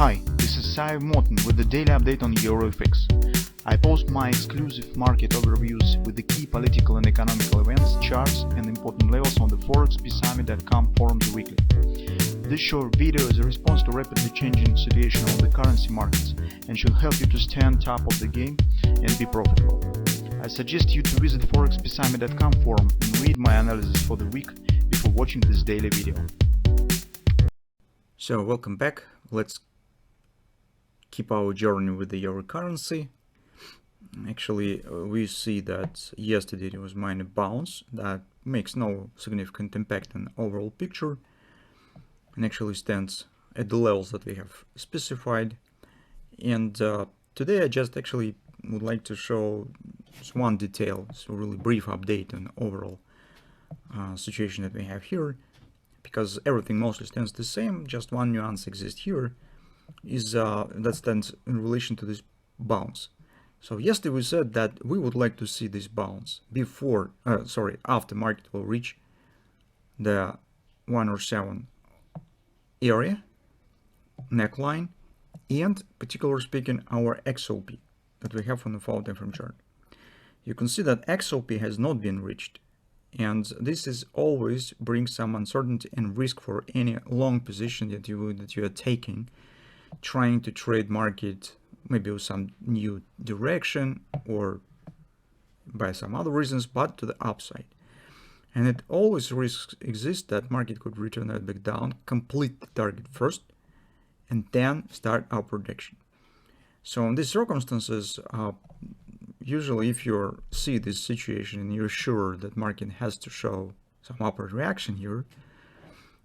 Hi, this is Sive Morten with the daily update on EuroFX. I post my exclusive market overviews with the key political and economical events, charts and important levels on the ForexPeaceArmy.com forums weekly. This short video is a response to rapidly changing situation on the currency markets and should help you to stay on top of the game and be profitable. I suggest you to visit ForexPeaceArmy.com forum and read my analysis for the week before watching this daily video. So welcome back. Let's keep our journey with the euro currency. Actually, we see that yesterday there was minor bounce that makes no significant impact on the overall picture and actually stands at the levels that we have specified. And today I just actually would like to show just one detail, so really brief update on the overall situation that we have here, because everything mostly stands the same. Just one nuance exists here, is that stands in relation to this bounce. So yesterday we said that we would like to see this bounce before, after market will reach the 107 area, neckline, and particularly speaking our XOP that we have on the fall time frame chart. You can see that XOP has not been reached, and this is always brings some uncertainty and risk for any long position that you are taking, trying to trade market maybe with some new direction or by some other reasons, but to the upside. And it always risks exist that market could return that back down, complete the target first, and then start upward action. So in these circumstances, usually if you see this situation and you're sure that market has to show some upward reaction here,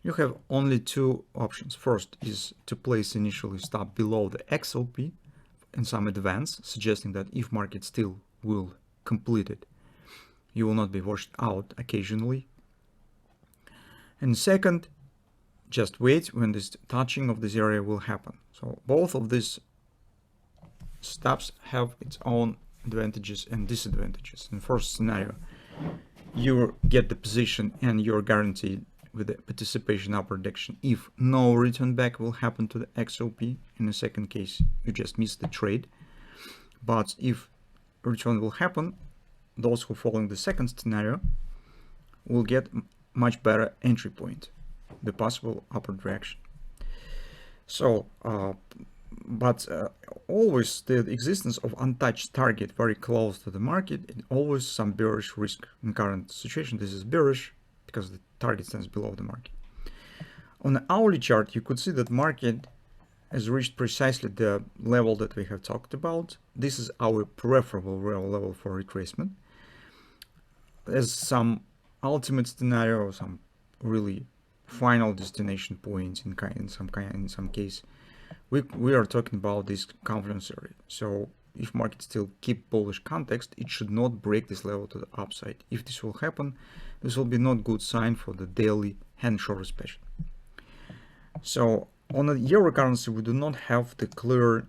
you have only two options. First is to place initially stop below the XOP in some advance, suggesting that if market still will complete it, you will not be washed out occasionally. And second, just wait when this touching of this area will happen. So both of these steps have its own advantages and disadvantages. In the first scenario, you get the position and you're guaranteed with the participation upward action if no return back will happen to the XOP. In the second case, you just miss the trade. But if return will happen, those who following the second scenario will get much better entry point, the possible upward reaction. So, always the existence of untouched target very close to the market, and always some bearish risk. In current situation, this is bearish because the target stands below the market. On the hourly chart, you could see that market has reached precisely the level that we have talked about. This is our preferable real level for retracement. As some ultimate scenario, some really final destination points in some case, we are talking about this confluence area. So if market still keep bullish context, it should not break this level to the upside. If this will happen, this will be not good sign for the daily hand short especially. So on the euro currency, we do not have the clear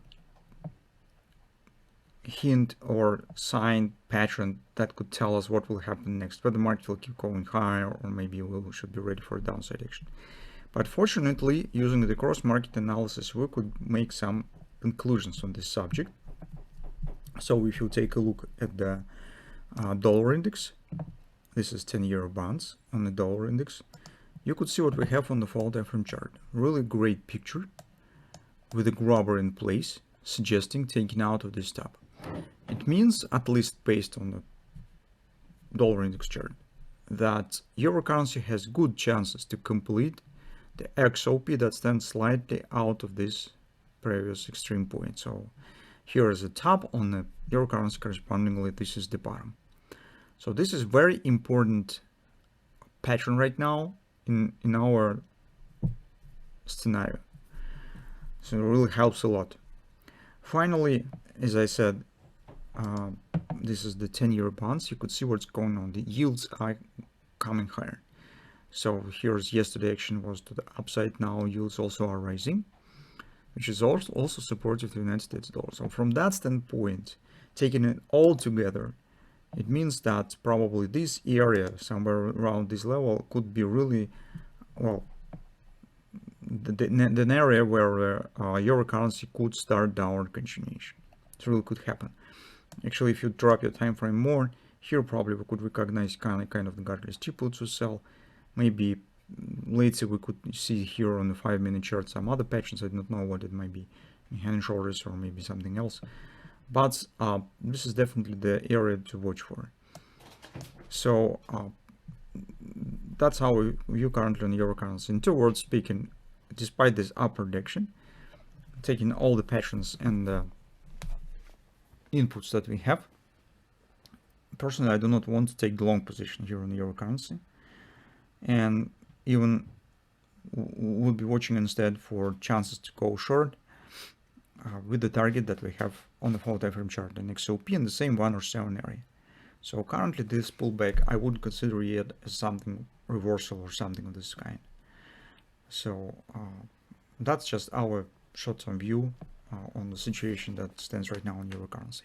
hint or sign pattern that could tell us what will happen next, whether the market will keep going higher or maybe we should be ready for a downside action. But fortunately, using the cross-market analysis, we could make some conclusions on this subject. So if you take a look at the dollar index, this is 10-year bonds on the dollar index, you could see what we have on the fall time frame chart. Really great picture with a grabber in place, suggesting taking out of this top. It means, at least based on the dollar index chart, that euro currency has good chances to complete the XOP that stands slightly out of this previous extreme point. So here is the top on the euro currency, correspondingly this is the bottom. So this is very important pattern right now in our scenario. So it really helps a lot. Finally, as I said, this is the 10-year bonds. You could see what's going on. The yields are coming higher. So here's yesterday action was to the upside. Now yields also are rising, which is also supportive to the United States dollar. So from that standpoint, taking it all together, it means that probably this area somewhere around this level could be really, well, the area where euro currency could start downward continuation. It really could happen. Actually, if you drop your time frame more, here probably we could recognize kind of the guardrail steeple to sell. Maybe later we could see here on the 5-minute chart some other patterns. I don't know what it might be, hand and shoulders or maybe something else. But this is definitely the area to watch for. So that's how we view currently on euro currency. In 2 words speaking, despite this upper direction, taking all the patterns and the inputs that we have, personally I do not want to take the long position here on the euro currency, and even we'll be watching instead for chances to go short with the target that we have on the 4 time frame chart and XOP in the same 107 area. So currently this pullback I wouldn't consider yet as something reversal or something of this kind. So that's just our short-term view on the situation that stands right now on euro currency.